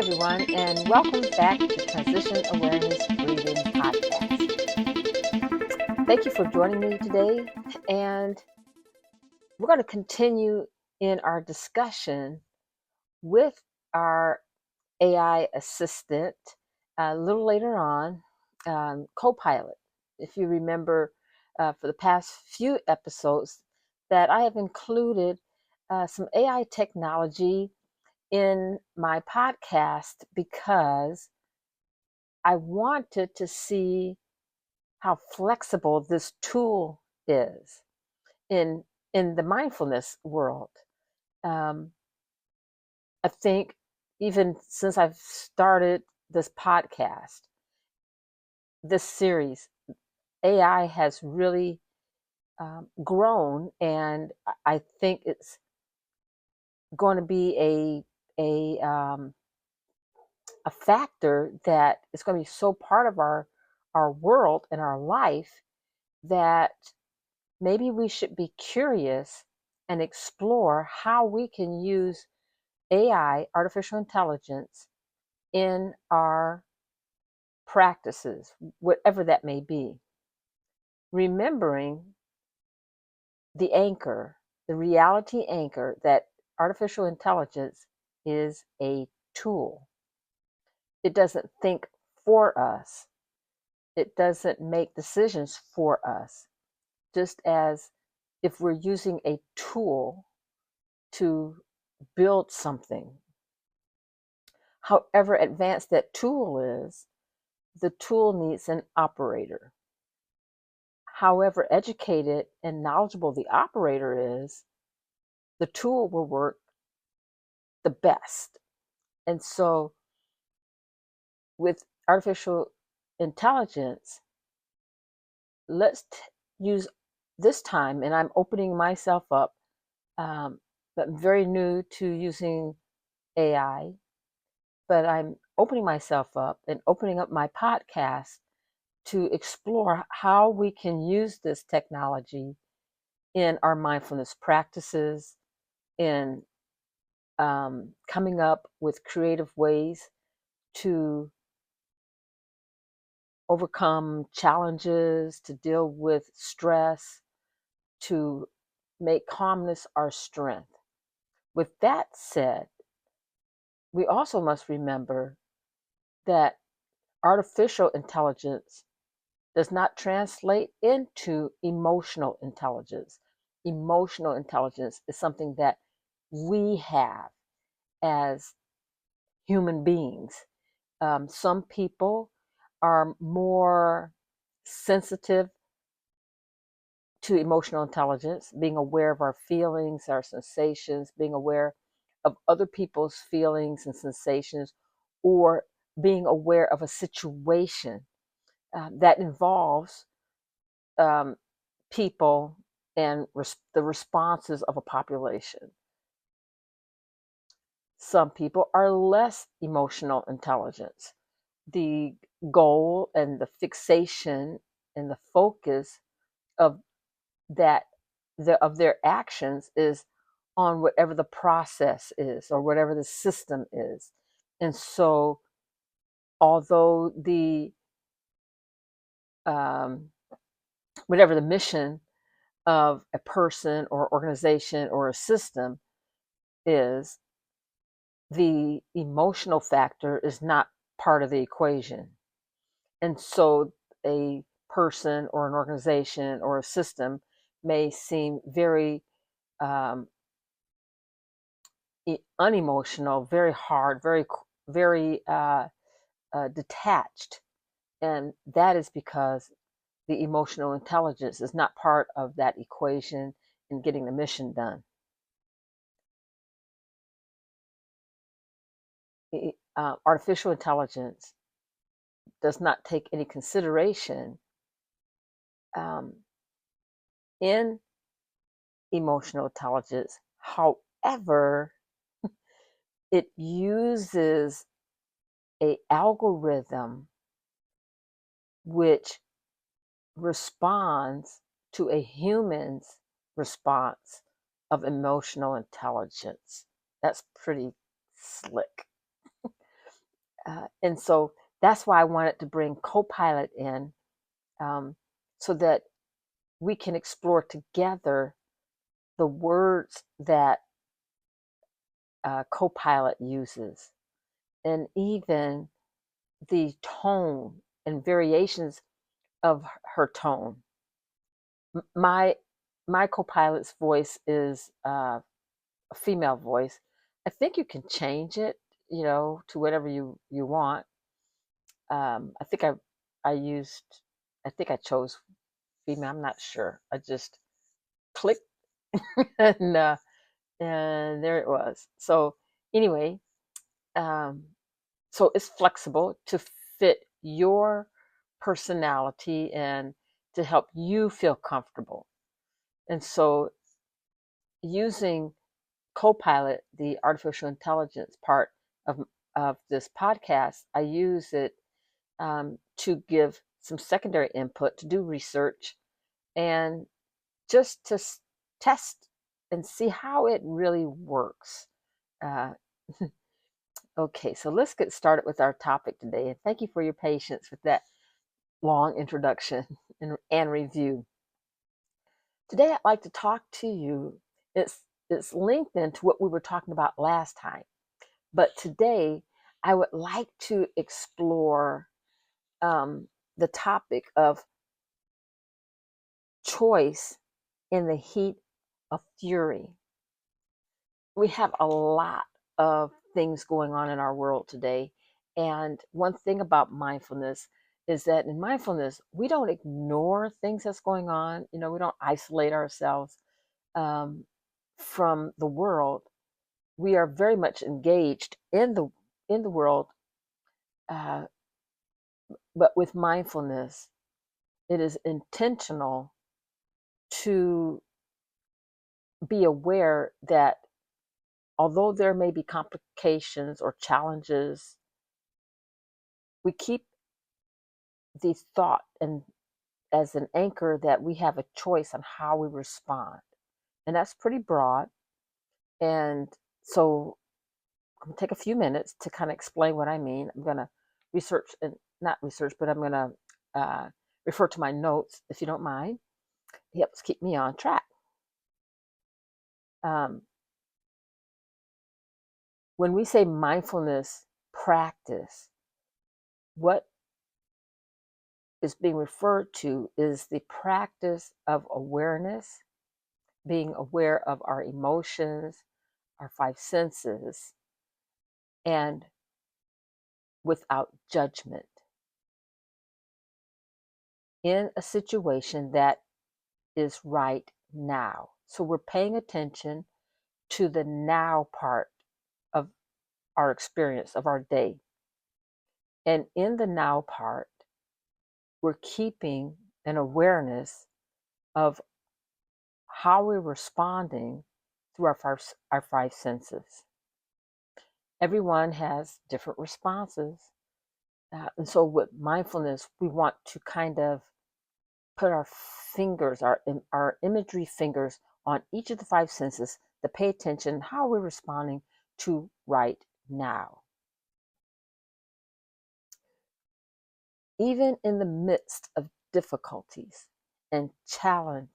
everyone, and welcome back to Transition Awareness Breathing Podcast. Thank you for joining me today, and we're going to continue in our discussion with our AI assistant a little later on, Copilot. If you remember for the past few episodes, that I have included some AI technology in my podcast because I wanted to see how flexible this tool is in the mindfulness world. Um, I think even since I've started this podcast, this series, AI has really grown, and I think it's going to be a factor that is going to be so part of our world and our life that maybe we should be curious and explore how we can use AI, artificial intelligence, in our practices, whatever that may be. Remembering the anchor, the reality anchor that artificial intelligence is a tool. It doesn't think for us, it doesn't make decisions for us, just as if we're using a tool to build something. However advanced that tool is, the tool needs an operator. However educated and knowledgeable the operator is, the tool will work the best. And so, with artificial intelligence, let's use this time, and I'm opening myself up, but I'm very new to using AI, but I'm opening myself up and opening up my podcast to explore how we can use this technology in our mindfulness practices, in coming up with creative ways to overcome challenges, to deal with stress, to make calmness our strength. With that said, we also must remember that artificial intelligence does not translate into emotional intelligence. Emotional intelligence is something that we have as human beings. Some people are more sensitive to emotional intelligence, being aware of our feelings, our sensations, being aware of other people's feelings and sensations, or being aware of a situation that involves um, people and the responses of a population. Some people are less emotional intelligence. The goal and the fixation and the focus of that of their actions is on whatever the process is or whatever the system is. And so, although the um, whatever the mission of a person or organization or a system is, the emotional factor is not part of the equation. And so a person or an organization or a system may seem very um, unemotional, very hard, very detached. And that is because the emotional intelligence is not part of that equation in getting the mission done. Artificial intelligence does not take any consideration um, in emotional intelligence. However, it uses a algorithm which responds to a human's response of emotional intelligence. That's pretty slick. And so that's why I wanted to bring Copilot in, um, so that we can explore together the words that Copilot uses, and even the tone and variations of her tone. My Copilot's voice is a female voice. I think you can change it, to whatever you want. I think I used, I think I chose female. I'm not sure. I just clicked and there it was. So anyway, um, so it's flexible to fit your personality and to help you feel comfortable. And so using Copilot, the artificial intelligence part of this podcast, I use it to give some secondary input, to do research, and just to test and see how it really works. Uh, okay, so let's get started with our topic today. And thank you for your patience with that long introduction and review. Today, I'd like to talk to you. It's linked into what we were talking about last time. But today, I would like to explore the topic of choice in the heat of fury. We have a lot of things going on in our world today. And one thing about mindfulness is that in mindfulness, we don't ignore things that's going on. We don't isolate ourselves um, from the world. We are very much engaged in the world, uh, but with mindfulness, it is intentional to be aware that although there may be complications or challenges, we keep the thought and as an anchor that we have a choice on how we respond. And that's pretty broad. And so I'm going to take a few minutes to kind of explain what I mean. I'm going to research and not research, but I'm going to refer to my notes if you don't mind. It helps keep me on track. Um, when we say mindfulness practice, what is being referred to is the practice of awareness, being aware of our emotions, our five senses, and without judgment in a situation that is right now. So we're paying attention to the now part of our experience, of our day. And in the now part, we're keeping an awareness of how we're responding through our five senses. Everyone has different responses. And so with mindfulness, we want to kind of put our fingers, our imagery fingers on each of the five senses to pay attention how we're responding to right now. Even in the midst of difficulties and challenges,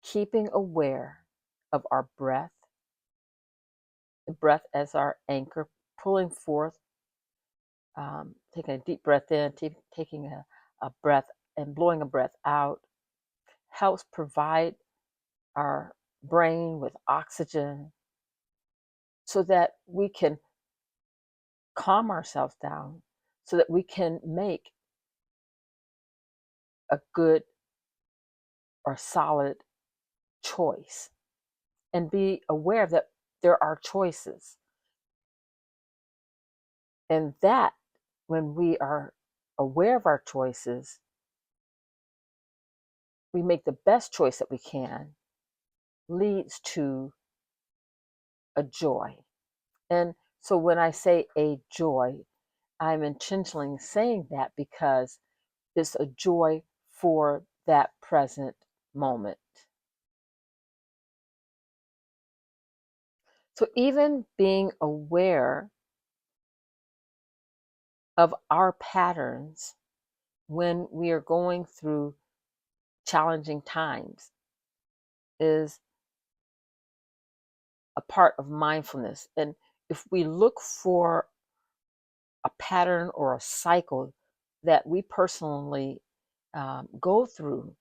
keeping aware of our breath, the breath as our anchor, pulling forth, taking a deep breath in, taking a breath and blowing a breath out, helps provide our brain with oxygen so that we can calm ourselves down, so that we can make a good or solid choice and be aware that there are choices. And that when we are aware of our choices, we make the best choice that we can, leads to a joy. And so when I say a joy, I'm intentionally saying that because it's a joy for that present moment. So even being aware of our patterns when we are going through challenging times is a part of mindfulness. And if we look for a pattern or a cycle that we personally go through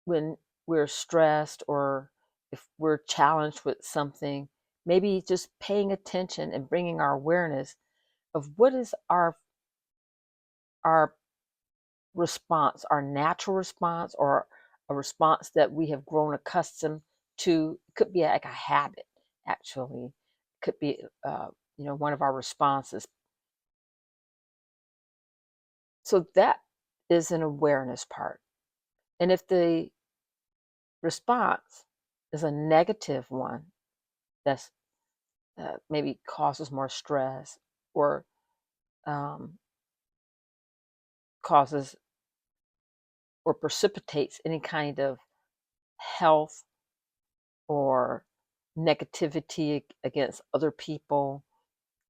when we're stressed or if we're challenged with something, maybe just paying attention and bringing our awareness of what is our response, our natural response, or a response that we have grown accustomed to. It could be like a habit, actually. It could be, one of our responses. So that is an awareness part. And if the response is a negative one that's maybe causes more stress or um, causes or precipitates any kind of health or negativity against other people,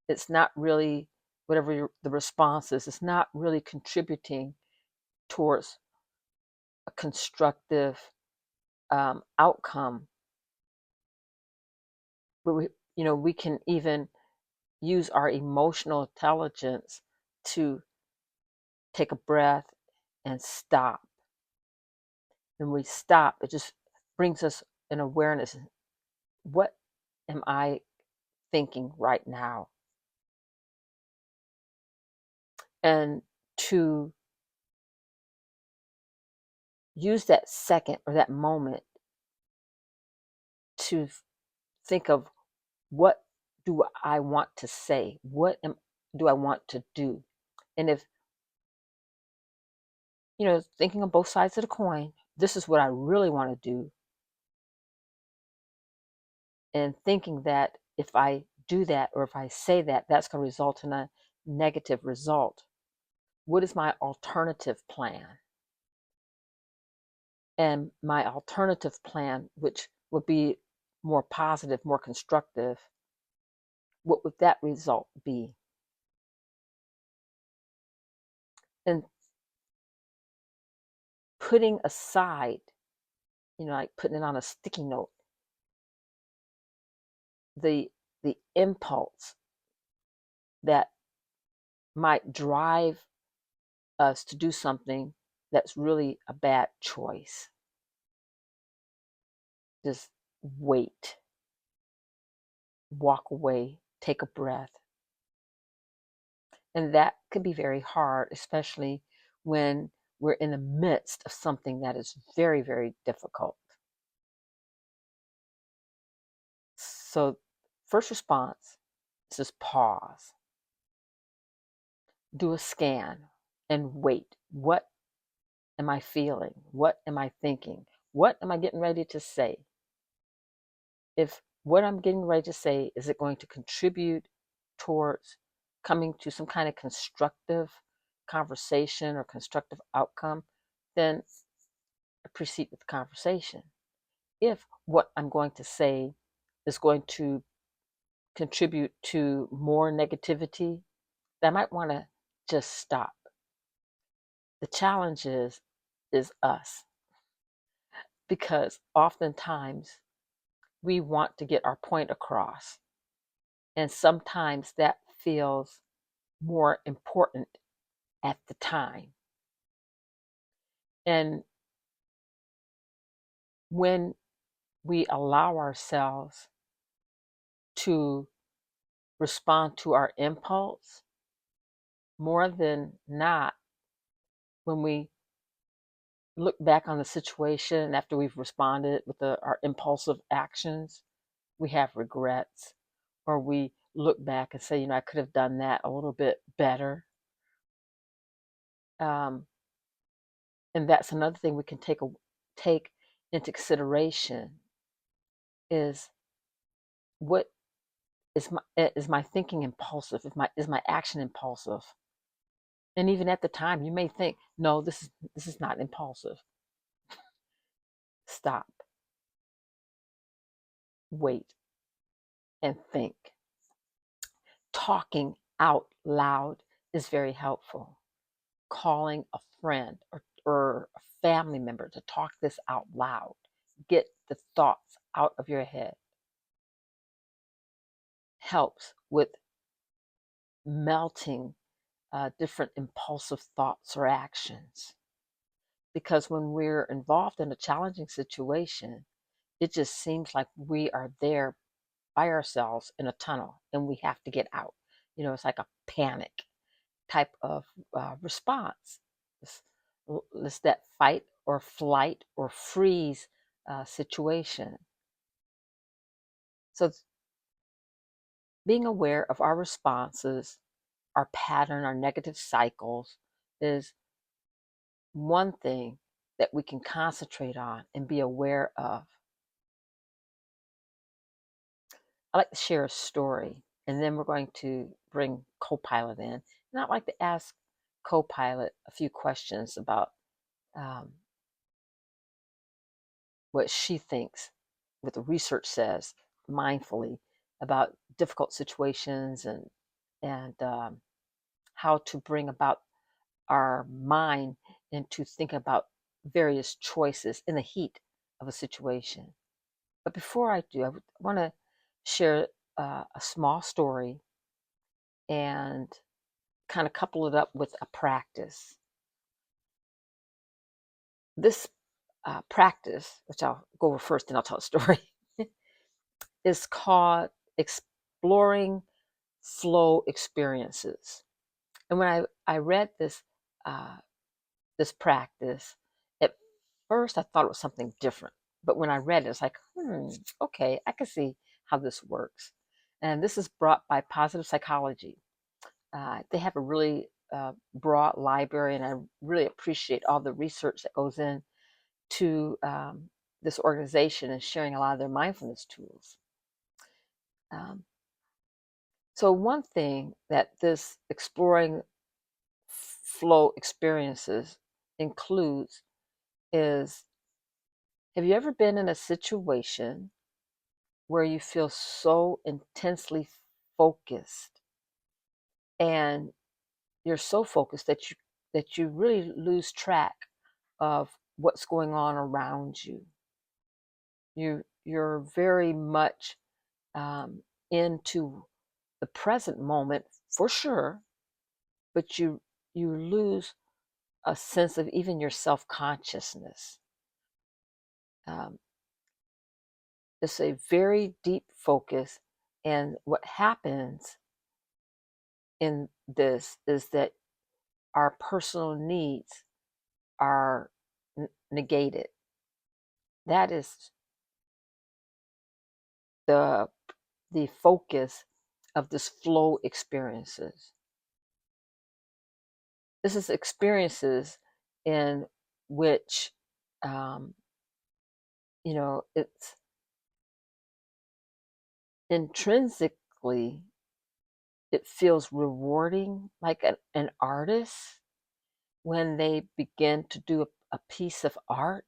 it's not really whatever the response is, it's not really contributing towards a constructive outcome. But we can even use our emotional intelligence to take a breath and stop. When we stop, it just brings us an awareness. What am I thinking right now? And to use that second or that moment to think of what do I want to say? Do I want to do? And if, thinking on both sides of the coin, this is what I really want to do. And thinking that if I do that or if I say that, that's going to result in a negative result. What is my alternative plan? And my alternative plan, which would be more positive, more constructive, what would that result be? And putting aside, like putting it on a sticky note, the impulse that might drive us to do something that's really a bad choice. Just wait, walk away, take a breath. And that can be very hard, especially when we're in the midst of something that is very, very difficult. So, first response is just pause, do a scan, and wait. What am I feeling? What am I thinking? What am I getting ready to say? If what I'm getting ready to say is it going to contribute towards coming to some kind of constructive conversation or constructive outcome, then I proceed with the conversation. If what I'm going to say is going to contribute to more negativity, then I might want to just stop. The challenge is us, because oftentimes we want to get our point across, and sometimes that feels more important at the time. And when we allow ourselves to respond to our impulse, more than not, when we look back on the situation after we've responded with our impulsive actions, we have regrets, or we look back and say, I could have done that a little bit better. Um, and that's another thing we can take into consideration is what is my thinking impulsive? Is my action impulsive? And even at the time, you may think, no, this is not impulsive. Stop, wait, and think. Talking out loud is very helpful. Calling a friend or a family member to talk this out loud, get the thoughts out of your head, helps with melting different impulsive thoughts or actions. Because when we're involved in a challenging situation, it just seems like we are there by ourselves in a tunnel and we have to get out. It's like a panic type of response. It's, it's that fight or flight or freeze situation. So being aware of our responses, our pattern, our negative cycles is one thing that we can concentrate on and be aware of. I like to share a story, and then we're going to bring Copilot in. And I'd like to ask Copilot a few questions about um, what she thinks, what the research says, mindfully about difficult situations and how to bring about our mind into thinking about various choices in the heat of a situation. But before I do, I want to share a small story and kind of couple it up with a practice. This practice, which I'll go over first and I'll tell a story, is called exploring flow experiences. And when I read uh, this practice, at first I thought it was something different. But when I read it, it's like, okay, I can see how this works. And this is brought by positive psychology. They have a really broad library, and I really appreciate all the research that goes in to this organization and sharing a lot of their mindfulness tools. Um, so one thing that this exploring flow experiences includes is, have you ever been in a situation where you feel so intensely focused and you're so focused that you really lose track of what's going on around you? You're very much into the present moment for sure, but you lose a sense of even your self consciousness. Um, it's a very deep focus, and what happens in this is that our personal needs are negated. That is the the focus of this flow experiences. This is experiences in which um, it's intrinsically, it feels rewarding, like an artist when they begin to do a piece of art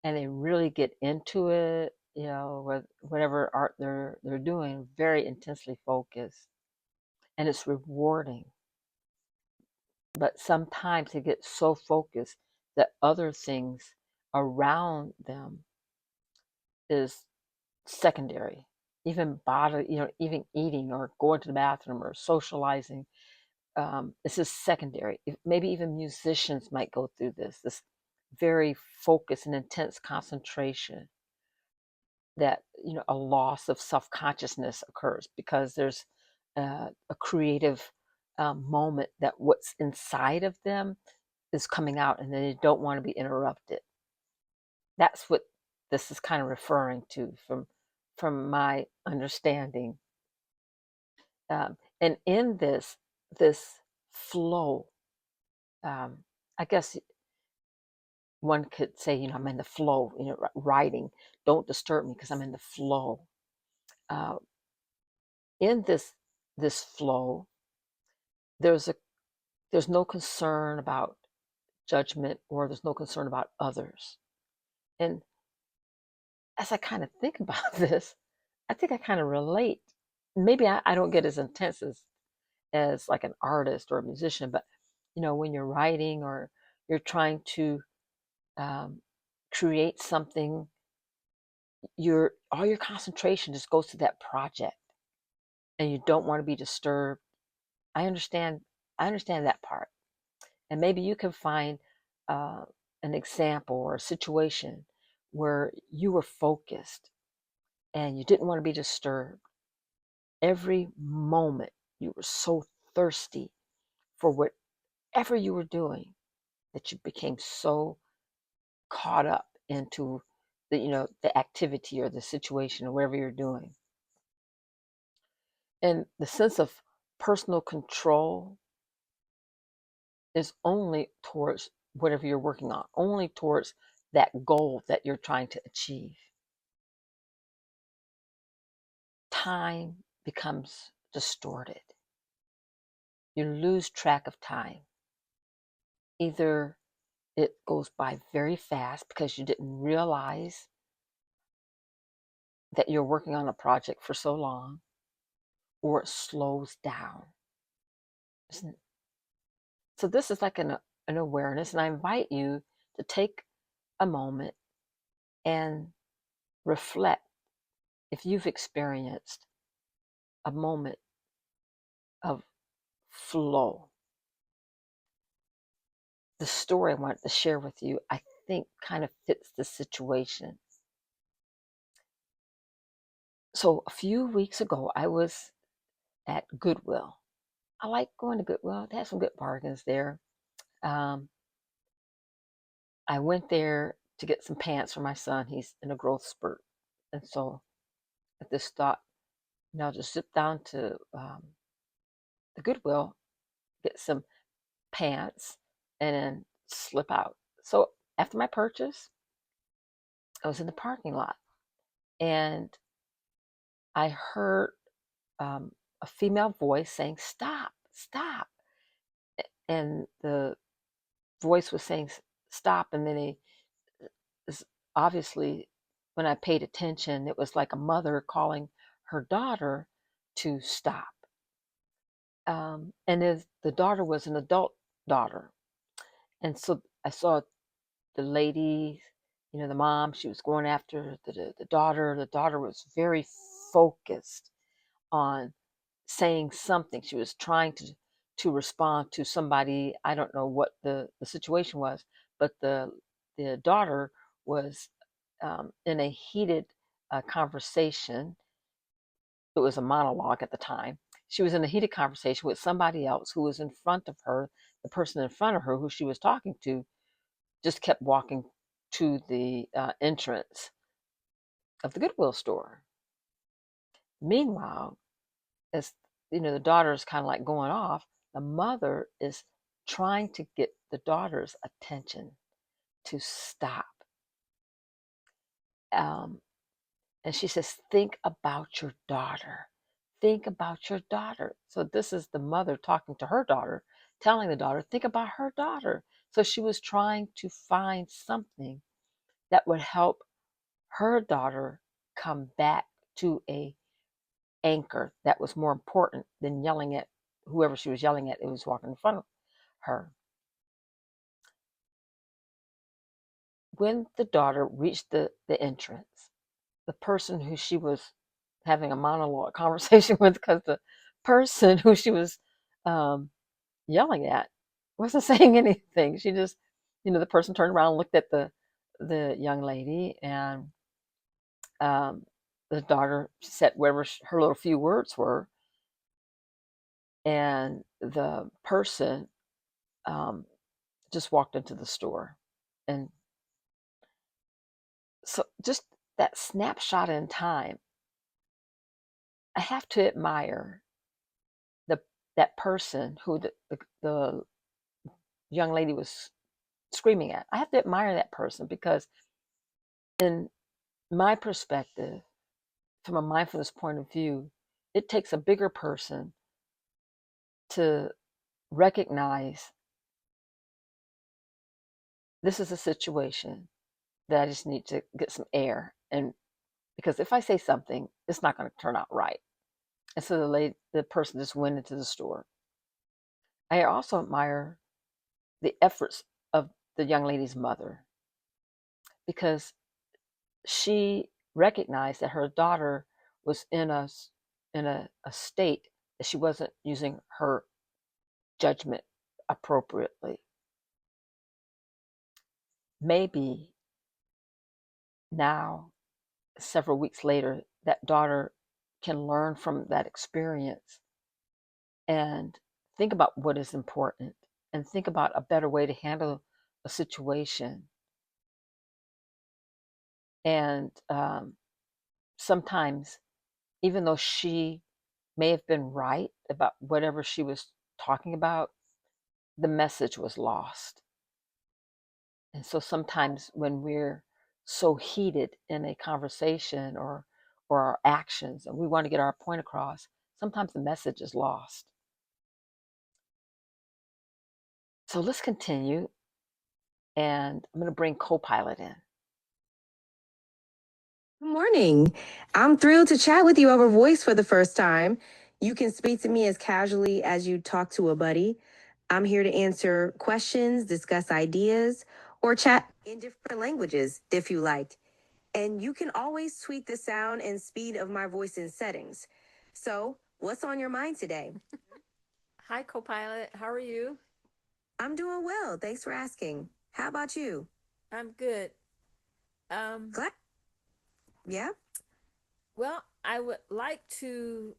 and they really get into it, with whatever art they're doing, very intensely focused, and it's rewarding. But sometimes they get so focused that other things around them is secondary. Even body, even eating or going to the bathroom or socializing, this is secondary. Maybe even musicians might go through this very focused and intense concentration, that a loss of self-consciousness occurs because there's a creative moment that what's inside of them is coming out and they don't want to be interrupted. That's what this is kind of referring to from my understanding. And in this flow, I guess one could say, I'm in the flow, writing, don't disturb me because I'm in the flow. Uh, in this flow, there's a there's no concern about judgment, or there's no concern about others. And as I kind of think about this, I think I kind of relate. Maybe I don't get as intense as like an artist or a musician, but when you're writing or you're trying to um, create something, your all your concentration just goes to that project, and you don't want to be disturbed. I understand. I understand that part, and maybe you can find uh, an example or a situation where you were focused and you didn't want to be disturbed. Every moment you were so thirsty for whatever you were doing that you became so caught up into the activity or the situation or whatever you're doing. And the sense of personal control is only towards whatever you're working on, only towards that goal that you're trying to achieve. Time becomes distorted. You lose track of time. Either it goes by very fast because you didn't realize that you're working on a project for so long, or it slows down. So this is like an awareness, and I invite you to take a moment and reflect if you've experienced a moment of flow. The story I wanted to share with you, I think, kind of fits the situation. So a few weeks ago, I was at Goodwill. I like going to Goodwill. They have some good bargains there. Um, I went there to get some pants for my son. He's in a growth spurt. And so I just thought, I'll just zip down to the Goodwill, get some pants, and then slip out. So after my purchase, I was in the parking lot and I heard a female voice saying, "Stop, stop." And the voice was saying, "Stop." And then obviously, when I paid attention, it was like a mother calling her daughter to stop. And the daughter was an adult daughter. And so I saw the lady, the mom, she was going after the daughter. The daughter was very focused on saying something. She was trying to respond to somebody. I don't know what the situation was, but the daughter was in a heated conversation. It was a monologue at the time. She was in a heated conversation with somebody else who was in front of her. The person in front of her who she was talking to just kept walking to the entrance of the Goodwill store. Meanwhile, as the daughter is kind of like going off, the mother is trying to get the daughter's attention to stop. Um, and she says, "Think about your daughter. Think about your daughter." So this is the mother talking to her daughter, telling the daughter, "Think about her daughter." So she was trying to find something that would help her daughter come back to a anchor that was more important than yelling at whoever she was yelling at. It was walking in front of her. When the daughter reached the entrance, the person who she was having a monologue conversation with, because the person who she was um, yelling at wasn't saying anything. She just, the person turned around and looked at the young lady, and um, the daughter said whatever her little few words were, and the person um, just walked into the store. And so just that snapshot in time, I have to admire the that person who the young lady was screaming at. I have to admire that person because in my perspective, from a mindfulness point of view, it takes a bigger person to recognize this is a situation that I just need to get some air. And because if I say something, it's not going to turn out right. And so the person just went into the store. I also admire the efforts of the young lady's mother because she recognized that her daughter was in a state that she wasn't using her judgment appropriately. Maybe now, several weeks later, that daughter can learn from that experience and think about what is important and think about a better way to handle a situation. And sometimes, even though she may have been right about whatever she was talking about, the message was lost. And so sometimes when we're so heated in a conversation or our actions and we want to get our point across, sometimes the message is lost. So let's continue, and I'm going to bring Copilot in. Good morning. I'm thrilled to chat with you over voice for the first time. You can speak to me as casually as you talk to a buddy. I'm here to answer questions, discuss ideas, or chat in different languages if you like. And you can always tweak the sound and speed of my voice in settings. So, what's on your mind today? Hi, Copilot. How are you? I'm doing well. Thanks for asking. How about you? I'm good. Glad. Yeah, Well, I would like to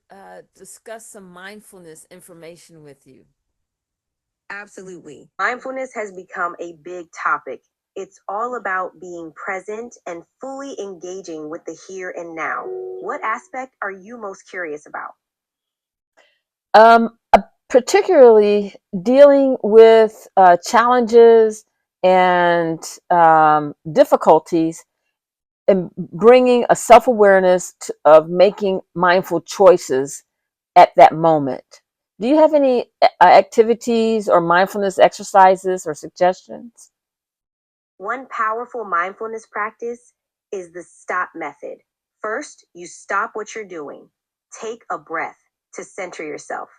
discuss some mindfulness information with you. absolutely. Mindfulness has become a big topic. It's all about being present and fully engaging with the here and now. What aspect are you most curious about? Particularly dealing with challenges and difficulties and bringing a self awareness of making mindful choices at that moment. Do you have any activities or mindfulness exercises or suggestions? One powerful mindfulness practice is the stop method. First, you stop what you're doing. Take a breath to center yourself.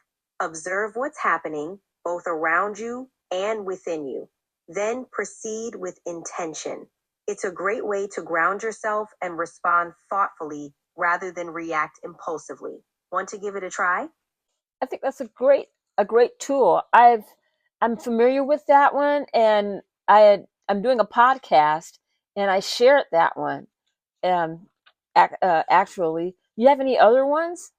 Observe what's happening, both around you and within you. Then proceed with intention. It's a great way to ground yourself and respond thoughtfully rather than react impulsively. Want to give it a try? I think that's a great tool. I'm familiar with that one, and I'm doing a podcast, and I shared that one. Um, actually, you have any other ones?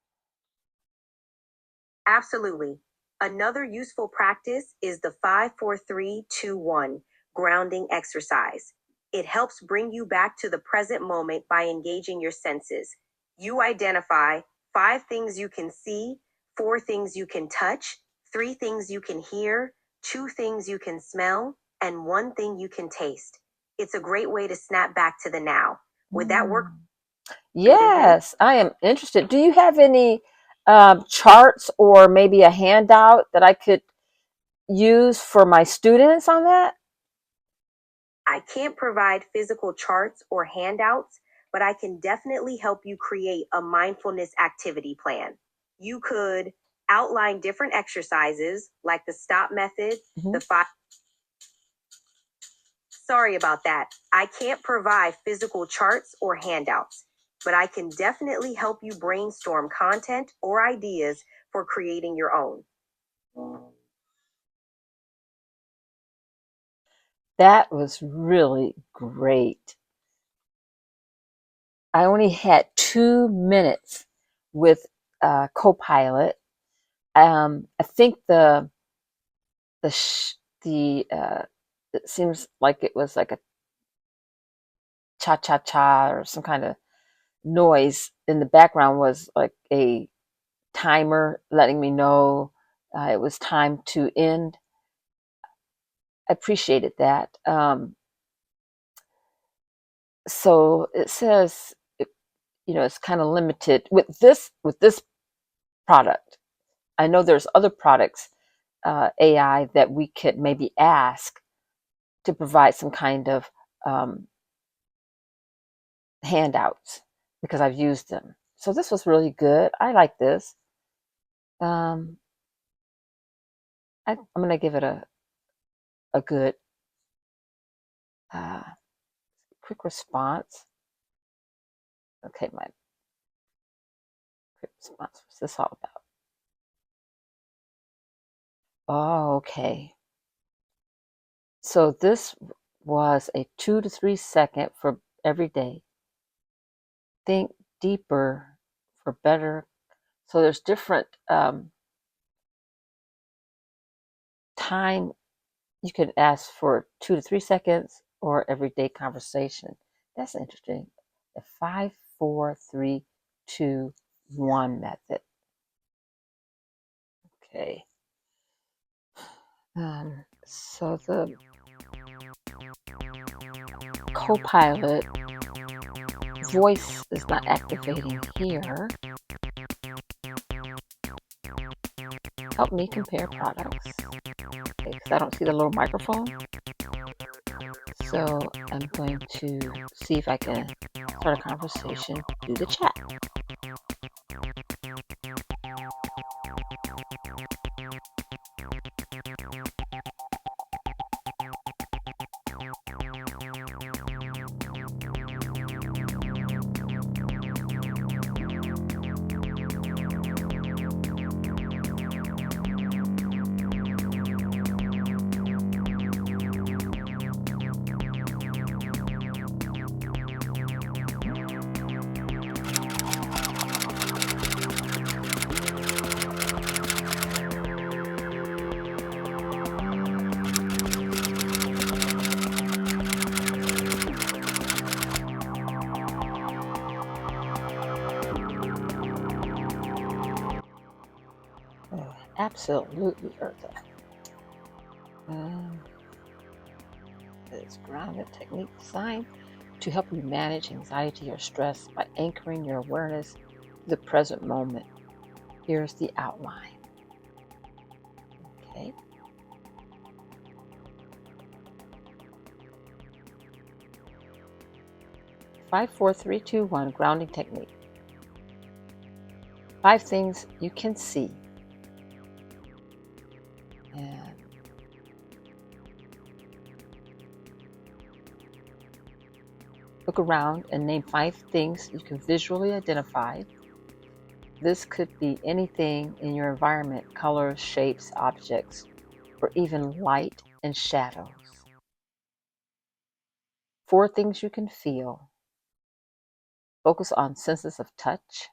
Absolutely. Another useful practice is the 5-4-3-2-1 grounding exercise. It helps bring you back to the present moment by engaging your senses. You identify 5 things you can see, 4 things you can touch, 3 things you can hear, 2 things you can smell, and 1 thing you can taste. It's a great way to snap back to the now. Would that work? Yes, I am interested. Do you have any charts or maybe a handout that I could use for my students on that? I can't provide physical charts or handouts, but I can definitely help you create a mindfulness activity plan. You could outline different exercises like the stop method, Mhm. the five. Sorry about that. I can't provide physical charts or handouts, but I can definitely help you brainstorm content or ideas for creating your own. That was really great. I only had 2 minutes with Copilot. I think the sh- the it seems like it was like a cha cha cha or some kind of noise in the background was like a timer letting me know it was time to end. I appreciated that. So it says, it's kind of limited with this product. I know there's other products, AI, that we could maybe ask to provide some kind of um, handouts because I've used them. So this was really good. I like this. Um, I'm going to give it a good uh, quick response. Okay, my quick response. What's this all about? Oh, okay. So this was a 2 to 3 second for every day. Think deeper for better. So there's different time you can ask for 2 to 3 seconds or everyday conversation. That's interesting. The 5, 4, 3, 2, 1 method. Okay. So the Copilot voice is not activating here. Help me compare products. Okay, because I don't see the little microphone. So I'm going to see if I can start a conversation through the chat. Oh, absolutely, Eartha. It's grounded technique designed to help you manage anxiety or stress by anchoring your awareness to the present moment. Here's the outline. Okay. Five, four, three, two, one grounding technique. 5 things you can see. And look around and name 5 things you can visually identify. This could be anything in your environment, colors, shapes, objects, or even light and shadows. 4 things you can feel. Focus on senses of touch.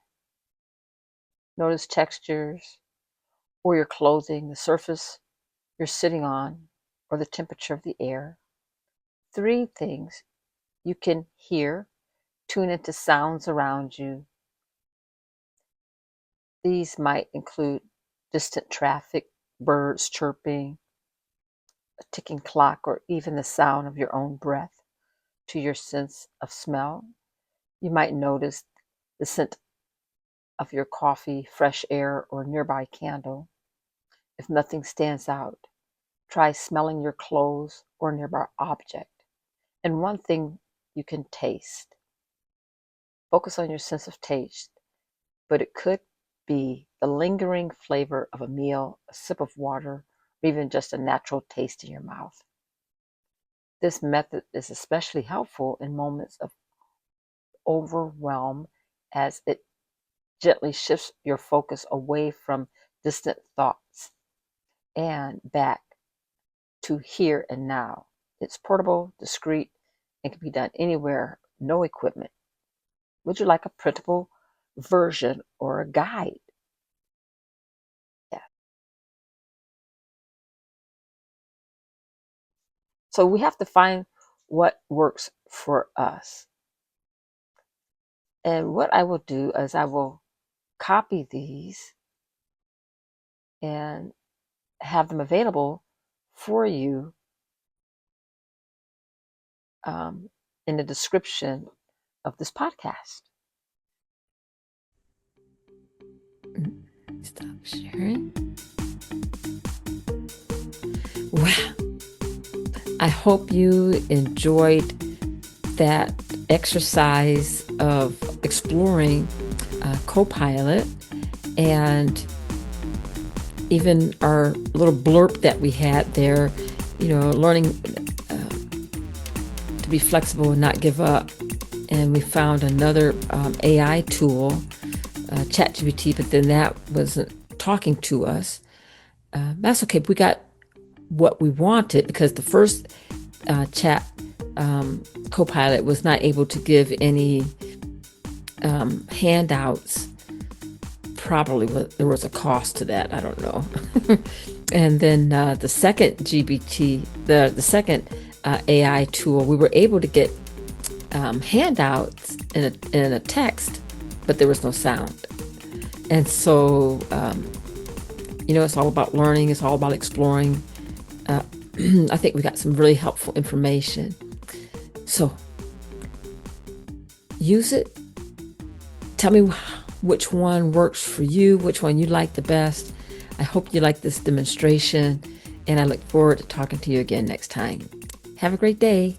Notice textures or your clothing, the surface you're sitting on, or the temperature of the air. 3 things you can hear. Tune into sounds around you. These might include distant traffic, birds chirping, a ticking clock, or even the sound of your own breath. To your sense of smell, you might notice the scent of your coffee, fresh air, or nearby candle. If nothing stands out, try smelling your clothes or nearby object. And one thing you can taste. Focus on your sense of taste, but it could be the lingering flavor of a meal, a sip of water, or even just a natural taste in your mouth. This method is especially helpful in moments of overwhelm as it gently shifts your focus away from distant thoughts and back to here and now. It's portable, discreet, and can be done anywhere, no equipment. Would you like a printable version or a guide? Yeah. So we have to find what works for us. And what I will do is I will copy these and have them available for you in the description of this podcast. Stop sharing. Wow. I hope you enjoyed that exercise of exploring Copilot. And even our little blurb that we had there, learning to be flexible and not give up. And we found another AI tool, ChatGPT, but then that wasn't talking to us. That's okay. We got what we wanted because the first chat Copilot was not able to give any handouts properly. There was a cost to that. I don't know. And then the second GPT, the second AI tool, we were able to get handouts in a text, but there was no sound. And so, it's all about learning. It's all about exploring. I think we got some really helpful information. So use it. Tell me which one works for you, which one you like the best. I hope you like this demonstration, and I look forward to talking to you again next time. Have a great day.